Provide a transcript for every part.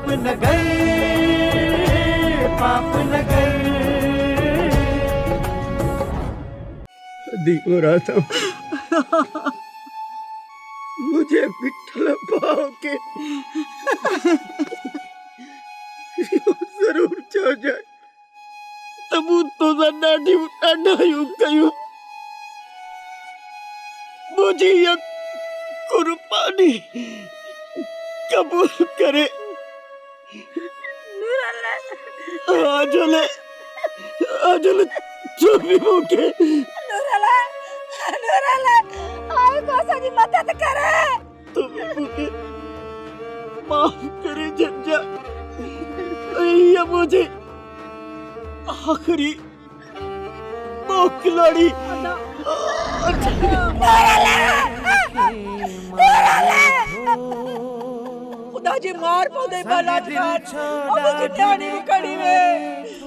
पाप नगर, पाप नगर। दीवो राधा मुझे विठ्ठल पाव के जरूर चो जाए तबू तो ॾाढी ॾाढायूं कयूं मुझे ये कुर्बानी कबूल करे। आजले आजले जो भी होके नूरला नूरला आए कोसा जी मदद करे। तुम मुझे माफ करे जज्जा, ये मुझे आखिरी मोकलाड़ी। खुदा जी मार पौधे बाला खान और मुझे ठाणी कड़ी में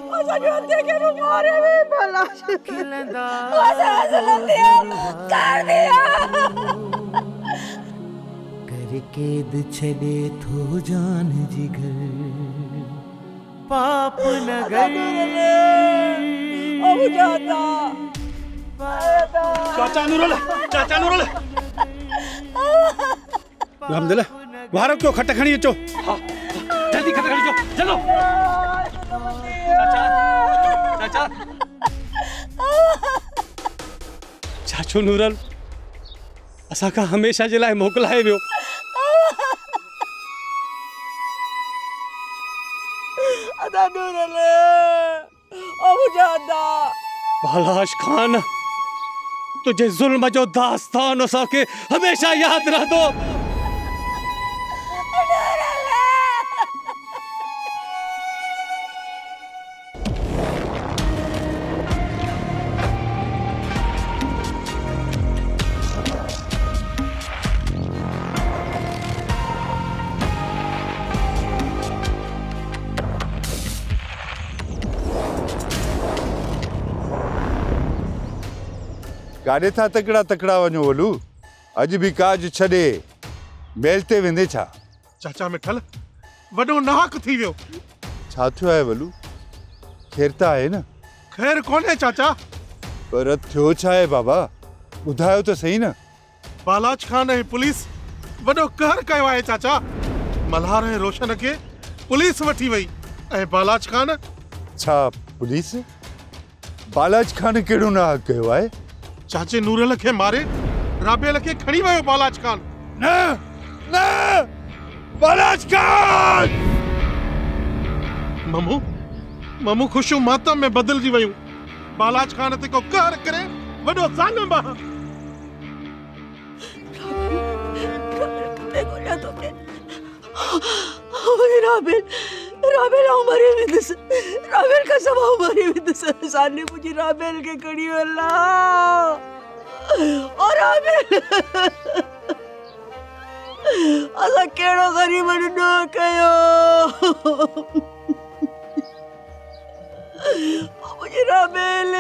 और सजो देखे वो मारे में बाला आजा दिया कर दिया करके छड़े थो जान जिगर पाप नगर। अब जाता चाचा नूरल, चाचा नूरल रामदला बाहर क्यों खट्टा खड़ी अचो। हाँ जल्दी खट्टा खड़ी चो चलो। चाचा चाचा चाचो नूरल असा का हमेशा जे लाए मोकलाए वियो। अदा नूरल अब जाता बालाश खान तुझे जुल्म जो दास्तान असा के हमेशा याद रह दो। गाड़े था तकड़ा तकड़ा वनो बोलू अज भी काज छड़े मेलते वेंदे छा। चाचा मिठल वडो नाहक थी वियो। छा थियो है बोलू खैर ता है ना। खैर कौन है चाचा। पर थियो छा है बाबा बुधायो तो सही ना। बालाज खान है पुलिस वडो कहर कयो है चाचा। मल्हार है रोशन के पुलिस वठी वई ए बालाज खान। छा पुलिस बालाज खान केड़ो ना कयो है। चाचे नूरल के मारे राबेल के खड़ी वयो बालाज खान। ना ना बालाज खान। ममू ममू खुशू मातम में बदल जी वयूं। बालाज खान ते को कहर करे वडो जालिम बा। देखो ना तो के राबेल राबेल हमारे विदस राबेल का सब हमारे विदस साले मुझे राबेल के कड़ी वाला और राबेल असा केड़ो गरीब न कयो। मुझे राबेल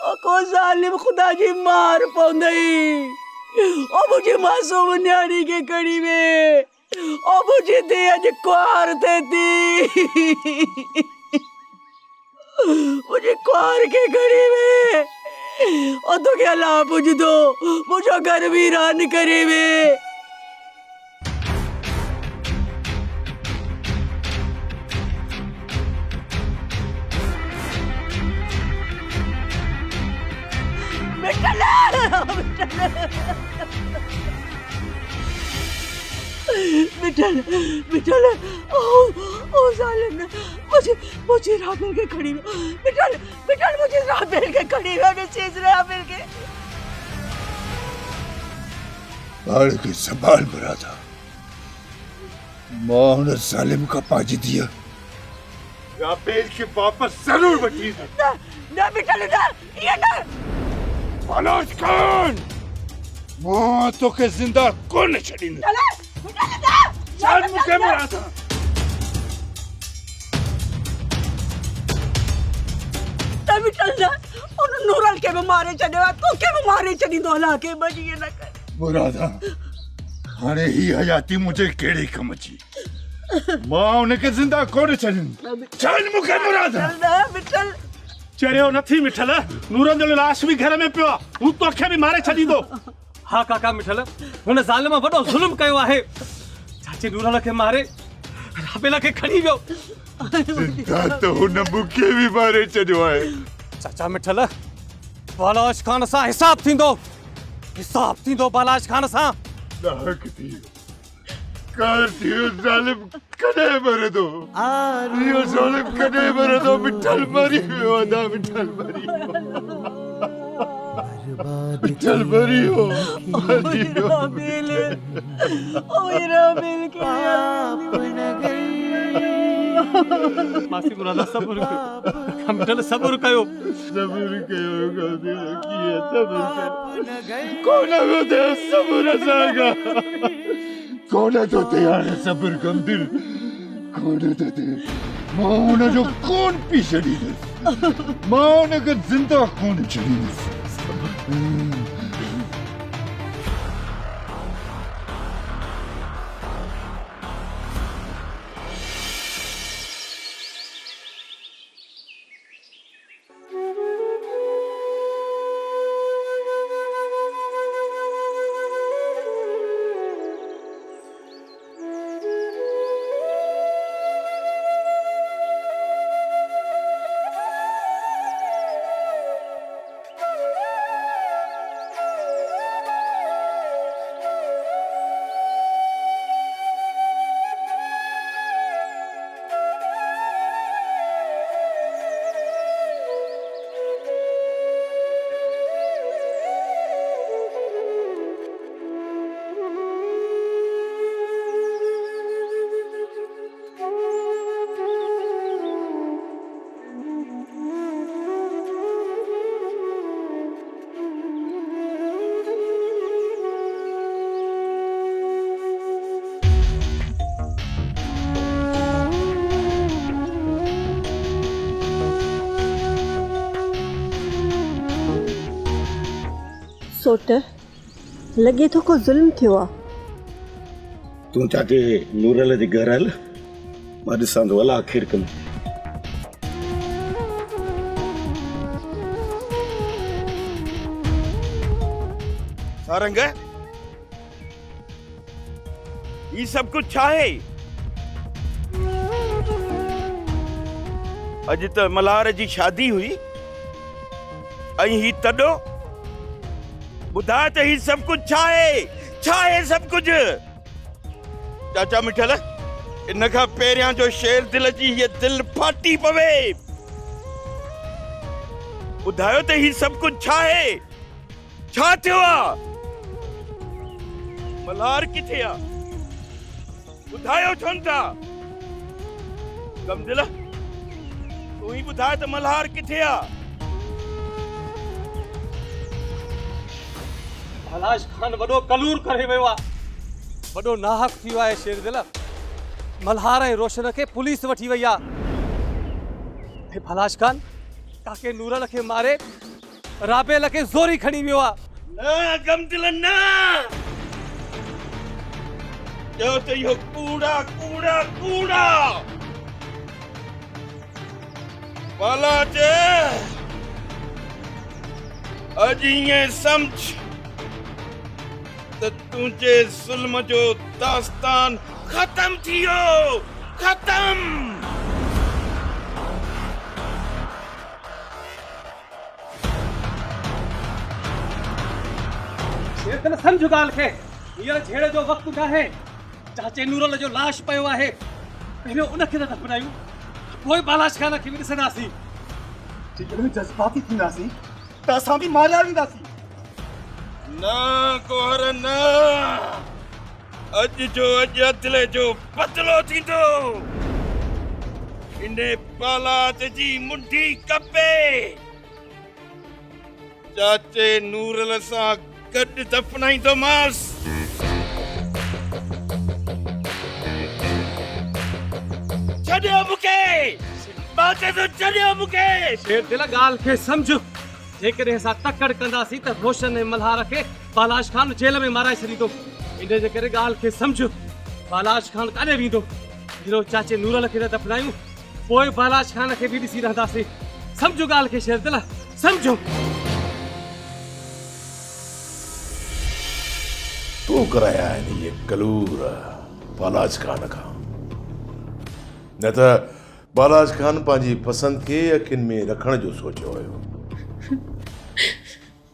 ओ को जालिम खुदा जी मार पौंदई ओ मुझे मासूम न्याणी के कड़ी में ओ मुझे दे अज क्वार देती मुझे क्वार के घड़ी में ओ तो क्या ला मुझ दो मुझे घर भी रान करे में। मिठल मिठल ओ जालिम मुझे राबेल के खड़ी में मिठल मिठल मुझे राबेल के खड़ी में चीज राबेल के बाल के संभाल बरा था मोहन जालिम का पाजी दिया राबेल के वापस जरूर बची ना ना मिठल ना ये ना। बालाज खान मां तो के जिंदा कौन छड़ी ने चल मुझे मरा था। तभी चलना उन नूरल के मारे चले वा तो के मारे चली दोला के बजी ये ना कर मुरादा हाने ही हयाती मुझे केड़े कमची मां उनखे ज़िंदा कोन छॾींदी। छॾ मूंखे मुराद। मिठल चरियो नथी मिठल, नूरन जो लाश भी घर में पियो आहे, हू तोखे भी मारे छॾींदो। हाँ काका मिठल, हुन ज़ालिम वॾो ज़ुल्म कयो आहे। चाचे नूरल खे मारे राबेला खे खणी वियो। ज़िंदा त हुन मूंखे बि मारे छॾियो आहे। चाचा मिठल, बालाश खान सां हिसाब थींदो बालाश खान सां। नाहक थियो, कार थियो, ज़ालिम कॾहिं मरंदो? इहो ज़ालिम कॾहिं मरंदो? मिठल मरी वियो आहे, मिठल मरी मिठल मरी वियो। मासी मुरादा सब्र कयो। मिठल सब्र कयो। सब्र कयो कीअं सब्र कयो? कोन ॿुधे सब्र सागा, कोन थो थिए हाणे सब्र कम दिल, कोन थो थिए। मां हुनजो कोन पी छॾींदुसि, मां हुनखे ज़िंदा कोन छॾींदुसि। सोट लॻे थो को ज़ुल्म थियो आहे। तूं चाचे नूरल जे घर हल, मां ॾिसां थो हल आख़िर कम। सारंग, ये सब कुछ छा है? अज त मल्हार जी शादी हुई ऐं ही तॾो ॿुधा त ही सब कुछ छा है सब कुछ? चाचा मिठल, इन खां पहिरियां जो शेर दिल जी ये दिल फाटी पवे। ॿुधायो त ही सब कुछ छा है? छा थियो आहे? मल्हार किथे आहे? ॿुधायो छो था? कमदिल, तूं ही ॿुधाए त मल्हार किथे आहे? बालाश खान वॾो कलूर करे वियो आहे, वॾो नाहक थियो आहे। शेर दिल, मल्हार ऐं रोशन खे पुलिस वठी वई आहे। बालाश खान काके नूरल खे मारे राबेल खे ज़ोरी खणी वियो आहे। न कमदिल न, ॼो त इहो कूड़ा कूड़ा कूड़ा बालाज। अॼु ईअं सम्झ त तुंहिंजे ज़ुल्म जो दास्तान ख़त्म थियो, ख़त्म। शेर दिल सम्झ ॻाल्हि खे, हींअर झेड़े जो वक़्तु न आहे। चाचे नूरल जो लाश पियो आहे, पहिरियों उनखे त दफ़नायूं, पोइ बालाश खान खे बि ॾिसंदासीं। जेकॾहिं जज़्बाती थींदासीं त असां बि मारिया वेंदासीं। न कोहर न, अॼु जो अॼु अदले जो बदिलो थींदो। इन बालात जी मुंडी कपे, चाचे नूरल सां गॾु दफ़नाईंदोमांसि। छॾियो मूंखे, मां चयो तो छॾियो मूंखे। शेर दिल ॻाल्हि खे सम्झ, जेकॾहिं असां तकड़ कंदासीं त रोशन ऐं मल्हार खे बालाश खान जेल में माराए छॾींदो। इन जे करे ॻाल्हि खे सम्झ, बालाश खान काॾे वेंदो? गिरो चाचे नूरल खे न दफ़नायूं पोइ बालाज खान खे बि ॾिसी रहंदासीं सम्झो ॻाल्हि खे शेर दिल सम्झो तूं कराया आहिनि इहे कलूर बालाज खान खां न त बालाज खान पंहिंजी पसंदि खे अखियुनि में रखण जो सोचियो हुयो।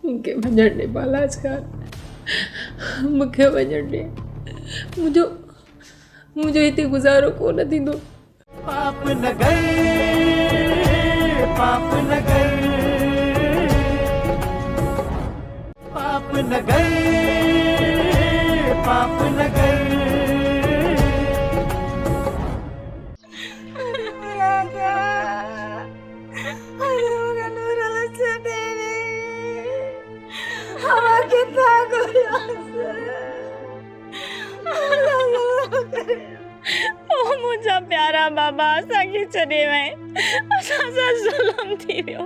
मूंखे वञण ॾे बालाज खान मूंखे वञण ॾे मुंहिंजो हिते गुज़ारो कोन थींदो। पाप न गए पाप न गए पाप न गए पाप न गए मुंहिंजा प्यारा बाबा असांखे छॾे वए असां सां ज़ुल्म थी वियो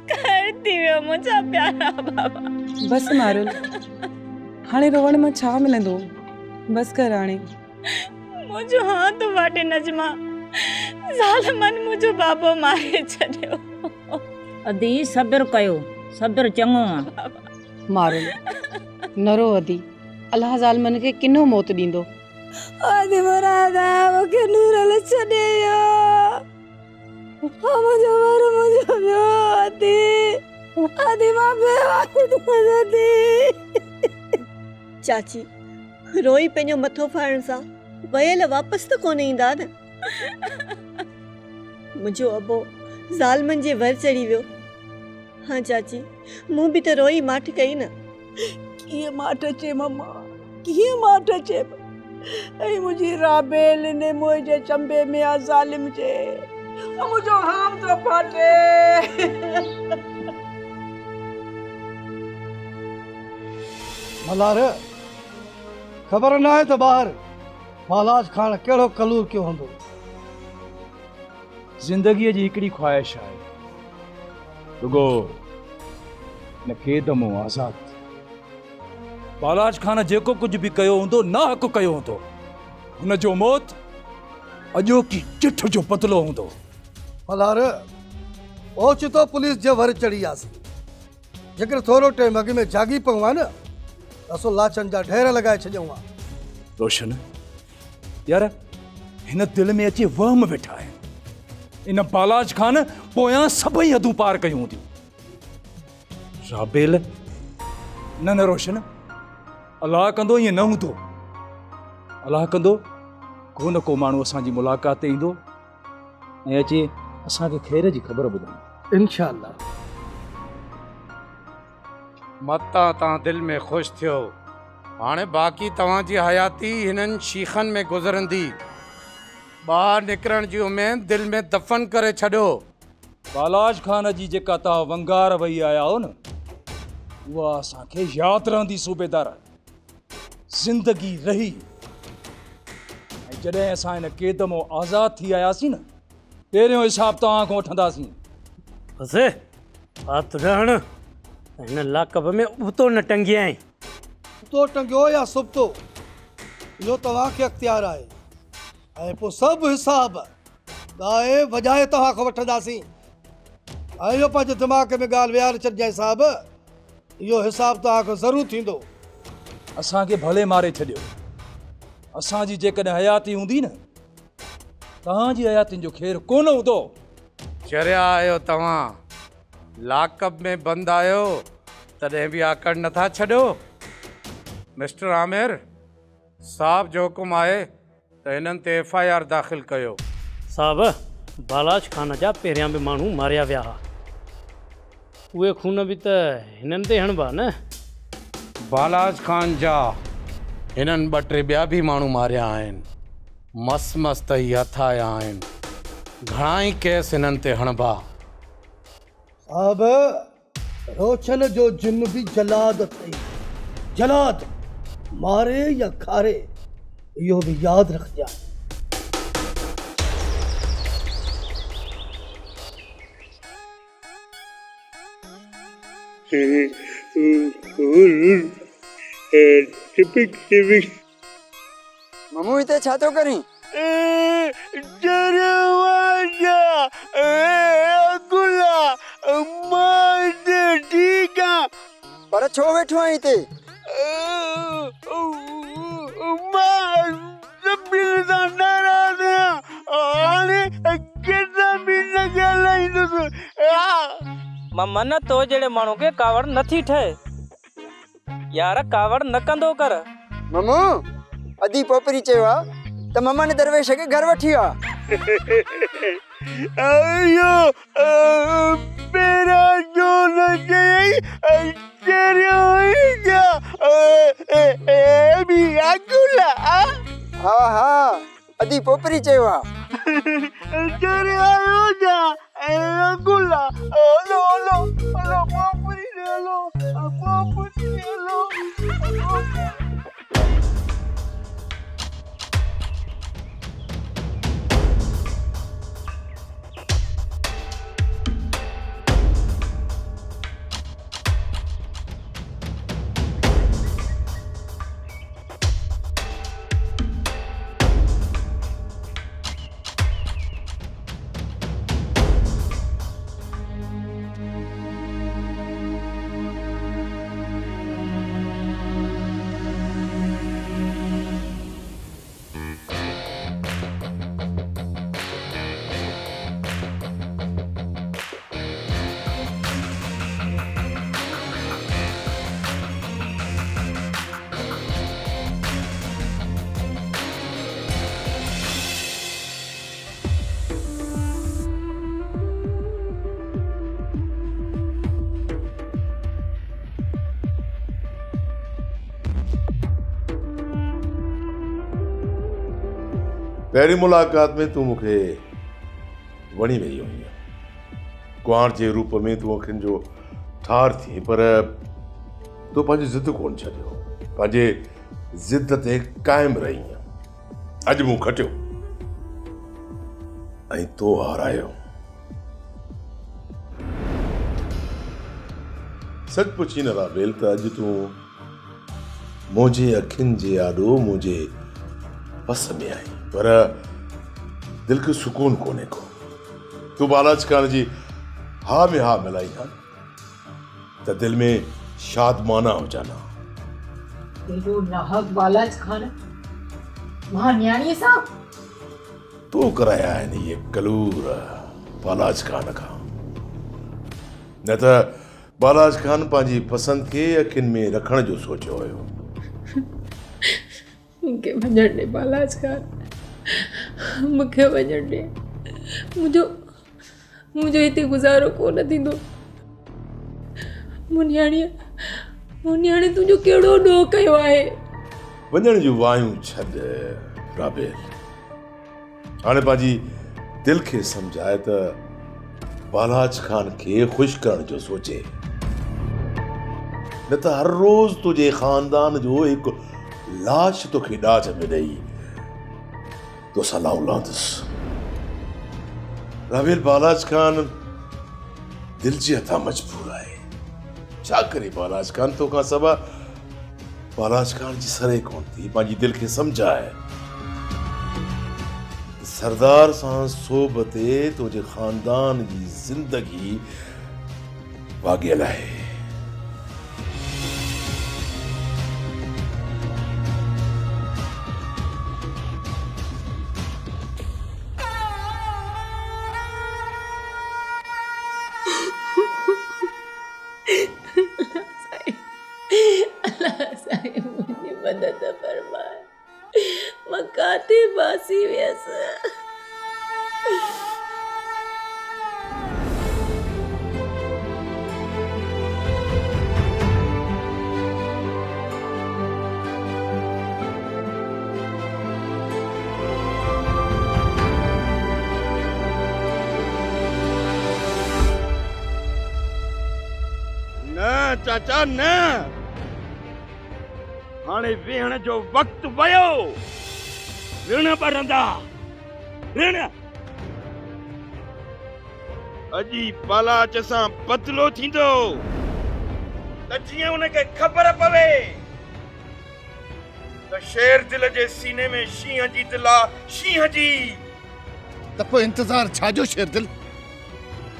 कहर थी वियो मुंहिंजा प्यारा बाबा। बस मारुल हाणे रोवण मां छा मिलंदो बस कर हाणे। मुंहिंजो हाथ वाटे नजमा ज़ालिमन मुंहिंजो बाबो मारे छॾियो। अदी सब्र कयो सब्र चङो आहे। मारुल न रो अदी अल्लाह ज़ालिमन खे किनो मौत ॾींदो। आदि मुरादा मूंखे नूरल छॾे वियो मुंहिंजो वर मुंहिंजो वियो आदि मां बेवारी थी। चाची रोई पंहिंजो मथो फाड़ण सां वयल वापसि त कोन ईंदा न। मुंहिंजो अबो ज़ालिमन जे वर चढ़ी वियो। हाँ चाची मूं बि त रोई माठ कई न। कीअं माठ अचे मम्मा कीअं माठ अचे ऐं मुंहिंजी राबेल ने मुंहिंजे चंबे में आ ज़ालिम जे मुंहिंजो हाम तो फाटे। मल्हार ख़बर न आहे त ॿाहिरि बालाज खान कहिड़ो कलूर कयो हूंदो। ज़िंदगीअ जी हिकिड़ी ख्वाहिश आहे रुगो न खेदमो आज़ाद। बालाज खान जेको कुझु बि कयो हूंदो नाहक कयो हूंदो हुनजो मौत अॼोकी चिठ जो बदिलो हूंदो। मल्हार ओचितो पुलिस जे वर चढ़ी वियासीं जेकर थोरो टाइम अॻ में जागी पऊं हा न असां लाचनि जा ढेर लॻाए छॾियूं हा। रोशन यार हिन दिलि में अची वहम वेठा आहिनि इन बालाज खान पोयां सभई हदूं पार कयूं हूंदियूं। राबेल न रोशन अलाह कंदो ईअं न हूंदो। अलाह कंदो को न को माण्हू असांजी मुलाक़ात ते ईंदो ऐं अचे असांखे ख़ैर जी ख़बर ॿुधाईंदो इंशाअल्लाह। मता तव्हां दिलि में ख़ुशि थियो हाणे बाक़ी तव्हांजी हयाती हिननि शीखनि में गुज़रंदी। ॿाहिरि निकिरण जी उमेद दिलि में दफ़न करे छॾियो। बालाज खान जी जेका तव्हां वंगार वही आया हो न उहा असांखे यादि रहंदी सूबेदार। ज़िंदगी रही ऐं जॾहिं असां हिन क़ैद मां आज़ादु थी आयासीं न पहिरियों हिसाब तव्हां खां वठंदासीं। बसि बात रहण हिन लाकब में उबतो न टंगिया आहीं। उबतो टंगियो या सुबतो इहो तव्हांखे अख़्तियार आहे ऐं पोइ सभु हिसाब ॻाए वॼाए तव्हां खां वठंदासीं। ऐं इहो पंहिंजे दिमाग़ में ॻाल्हि विहारे छॾिजांइ साहिब इहो हिसाब तव्हांखे ज़रूरु थींदो। असांखे भले मारे छॾियो असांजी जेकॾहिं हयाती हूंदी न तव्हांजी हयातियुनि जो ख़ैरु कोन हूंदो। चरिया आहियो तव्हां लाकब में बंदि आहियो तॾहिं बि आकड़ नथा छॾियो। मिस्टर आमिर साहब जो हुकुम आहे त हिननि ते FIR दाख़िल कयो। साहब बालाज खान जा पहिरियां बि माण्हू मारिया विया हुआ उहे खून बि त हिननि ते हणबा न। बालाज खान जा हिननि 2-3 ॿिया बि माण्हू मारिया आहिनि। मस्त मस्त ई हथ आया आहिनि। घणा ई केस हिननि ते हणबा। साहब रोशन जो जिन भी जलाद अथई जलाद मारे या खारे इहो भी याद रखजांइ। ममू हिते छा थो करीं? ठीक है पर छो वेठो आई ते मन तो जेड़े माण्हू के कावड़ नथी ठहे यार कावड़ न कंदो कर ममू अदी पोपरी चेवा त मम्मा ने दरवेश के घर वठी आ अयो मेरा जो लगे तेरे होइगा भी अकुला हाँ हाँ अदी पोपरी चेवा तेरे आयो जा अकुला लो लो लो पोपरी लो पोपरी लो पहली मुलाकात में तू मूंखे वणी वई हुई कुंवार जे रूप में तू अखियुनि जो ठार थी पर तू पंहिंजी ज़िद कोन छॾियो पंहिंजे ज़िद ते क़ाइमु रही अॼु मूं खटियो ऐं तो हारायो सच पुछी न राबेल त अॼु तूं मुंहिंजे अखियुनि जे आॾो मुंहिंजे पस में आई पर दिल खे सुकून कोन्हे को तू बालाज खान जी हा में हा मिलाई हा त दिल में शादमाना हो जाना एॾो नाहक बालाज खान मां न्याणीअ सां तू कराया आहिनि इहे कलूर बालाज खान खां न त बालाज खान पंहिंजी पसंदि खे अखियुनि में रखण जो सोचियो हुयो मूंखे वञण ॾे बालाज खान मूंखे वञण ॾे मुंहिंजो हिते गुज़ारो कोन थींदो मुनियाणीअ तुंहिंजो कहिड़ो ॾोह कयो आहे वञण जूं वायूं छॾ राबेल हाणे पंहिंजी दिलि खे सम्झाए त बालाज खान खे ख़ुशि करण जो सोचे न त हर रोज़ तुंहिंजे ख़ानदान जो हिकु लाश तोखे ॾाज में ॾेई तोसां लाऊं लहंदुसि राबेल बालाज खान दिल जे हथां मजबूर आहे छा करे बालाज खान तोखां सभा बालाज खान जी सरे कोन थी पंहिंजी दिलि खे सम्झाए सरदार सां सोबते तुंहिंजे ख़ानदान जी ज़िंदगी वाॻियल आहे मुंहिंजी मदद फरमाए मां काथे बासी वियसि न चाचा न हाणे वेहण जो वक़्तु वियो ऋण भरंदा ऋण अजी बालाच सां बदिलो थींदो त जीअं उनखे ख़बर पवे त शेर दिल जे सीने में शींहं जी दिलि आहे शींहं जी त पोइ इंतज़ार छाजो शेरदिल?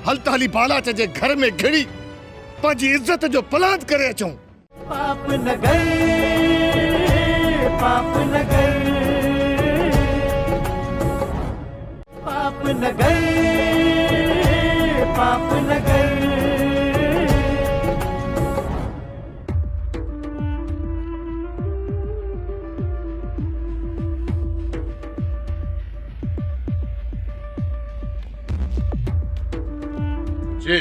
हल त हली बालाच जे घर में घिड़ी पंहिंजी इज़त जो पलांद करे अचूं। पाप नगर, पाप नगर, पाप नगर, पाप नगर। जी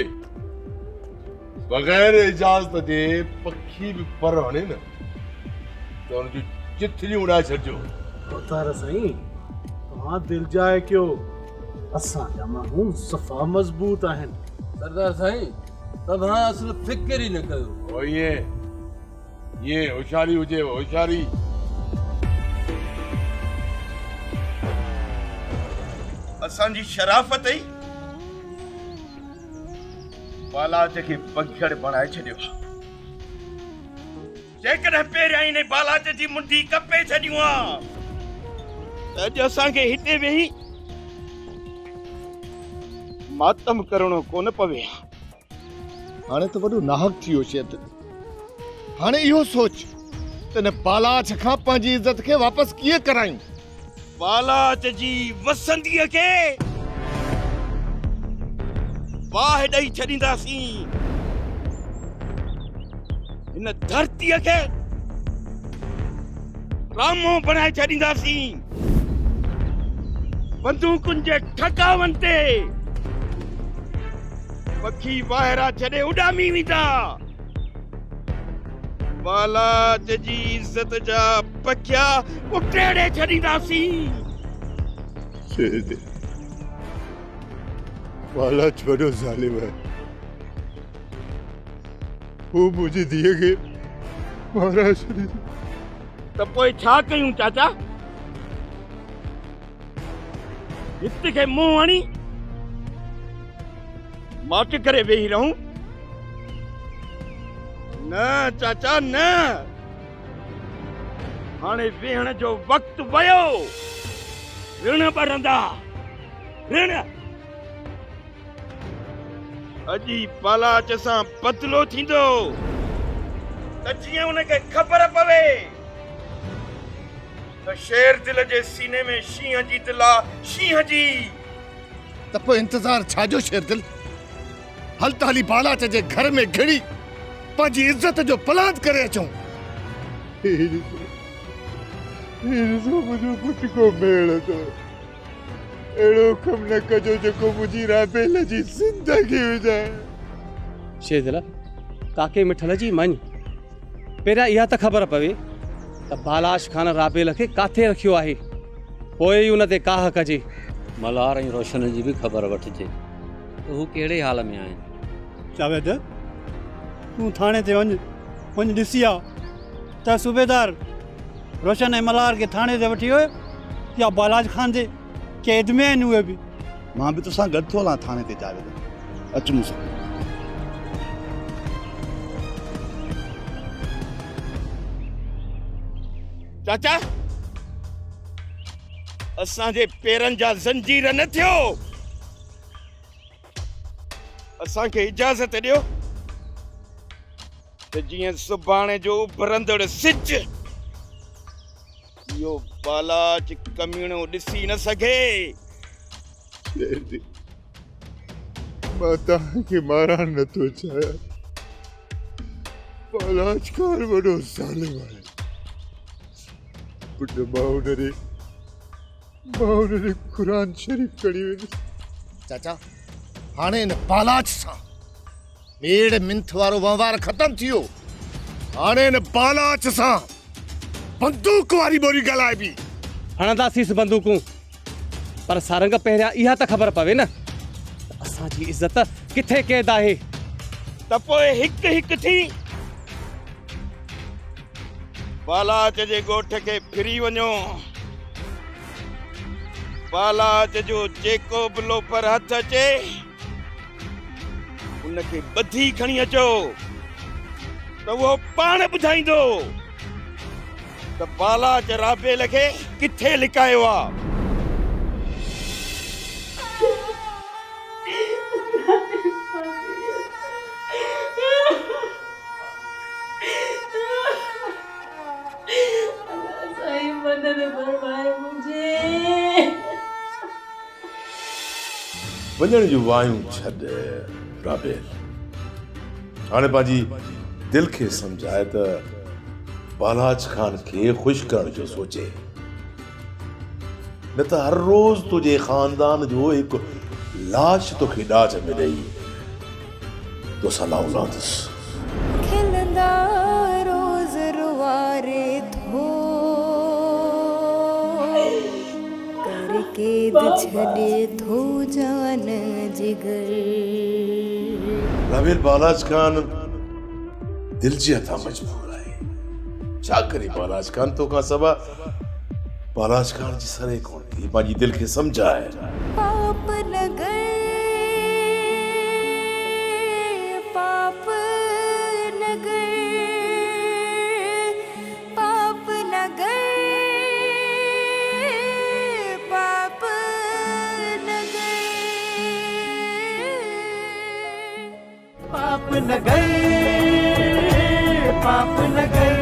बगैर इजाजत दे पखी भी पर वञे न तो उनजी चिथड़ी उड़ाए छॾिजो। उतार साईं, तव्हां दिल जाए कयो, असांजा माण्हू सफ़ा मज़बूत आहिनि। सरदार साईं, तव्हां असुल फिक्र ई न कयो। ओ ये होशियारी हुजे, होशियारी। असांजी शराफ़त ई बालाच खे बघड़ बणाए छॾियो। जेकॾहिं पहिरियां ई बालाच जी मुंडी कपे छॾियूं हा त अॼु असांखे हिते वेही मातम करणो कोन पवे। हाणे त वॾो नाहक थी वियो शेत। हाणे इहो सोच त न बालाच खां पंहिंजी इज़त खे वापसि कीअं करायूं। बालाच जी वसंदीअ खे वाह ॾेई छॾींदासीं। हिन धरतीअ खे रामो बणाए छॾींदासीं। बंदूकुनि जे ठकावन ते पखी ॿाहिरां छॾे उॾामी वेंदा। बालाच जी इज़त जा पखिया उटेड़े छॾींदासीं। बालाच वॾो ज़ालिम आहे। हू मुंहिंजी धीअ खे मारे छॾी। त पोइ छा कयूं चाचा? हित खे मुंहुं हणी माट करे वेही रहूं? न चाचा न, हाणे वेहण जो वक़्तु वियो। ऋण भरंदा, ऋण। अजी बालाच सां बदलो थींदो त जीअं उनखे ख़बर पवे त शेर दिल जे सीने में शींहं जी दिल आहे, शींहं जी। त पोइ इंतज़ार छाजो शेरदिल? हल त हली बालाच जे घर में घिड़ी पंहिंजी इज़त जो पलांद करे अचूं। मुंहिंजो पुट को मेड़ तो एड़ो कम न कजो जेको मुंहिंजी राबेल जी ज़िंदगी विझाए। शेरदिल, काके मिठल जी मञ, पहिरियां इहा त ख़बर पवे त बालाश खान राबेल खे काथे रखियो आहे, पोइ ई उन ते काह कजे। मल्हार ऐं रोशन जी बि ख़बर वठिजे त हू कहिड़े हाल में आहिनि। जावेद, तूं थाणे ते वञ ॾिसी आ त सूबेदार रोशन ऐं मल्हार खे थाणे ते वठी वियो या बालाज खान जे कैद में आहिनि उहे बि। मां बि तोसां गॾु थो हलां थाणे ते जावेद, अच मूंसां। चाचा, असांजे पेरनि जा ज़ंजीर न थियो। असांखे इजाज़त ॾियो त जीअं सुभाणे जो उभरंदड़ सिज इहो बालाच कमीणो ॾिसी न सघे। मां तव्हांखे मारण नथो चाहियां। बालाच खान वॾो ज़ालिम आहे। पुट मां हुनरे क़ुरान शरीफ़ खणी वेंदुसि। चाचा, हाणे इन बालाच सां मेड़ मिंथ वारो वहिंवार ख़तम थी वियो। हाणे इन बालाच सां बंदूक वारी बोरी ॻाल्हाइबी। हणंदासींसि बंदूकूं, पर सारंग पहिरियां इहा त ख़बर पवे न त असांजी इज़त किथे क़ैद आहे। त पोइ हिकु हिकु थी बालाच जे ॻोठ खे फिरी वञो। बालाच जो जेको बि लोफर हथ अचे उनखे ॿधी खणी अचो त उहो पाण ॿुधाईंदो त बालाच राबेल खे किथे लिकायो आहे। वञण जूं वायूं छॾ राबेल। हाणे पंहिंजी दिल खे सम्झाए त बालाज खान खे ख़ुशि करण जो सोचे, न त हर रोज़ तुंहिंजे ख़ानदान जो हिकु लाश तोखे ॾाज में ॾेई तोसां ना औलादुसि। खिलंदा रोज़ रुवारे थो करके छॾे थो जान जिगर। राबेल बालाज खान दिल जे हथां मजबूर आहे। छा करे बालाज खान तोखां सवा बालाज खान जी सरे कोन थी। पंहिंजी दिल खे सम्झाए। पाप न गए, पाप न गए, पाप न गए, पाप न गए, पाप न गए, पाप न गए।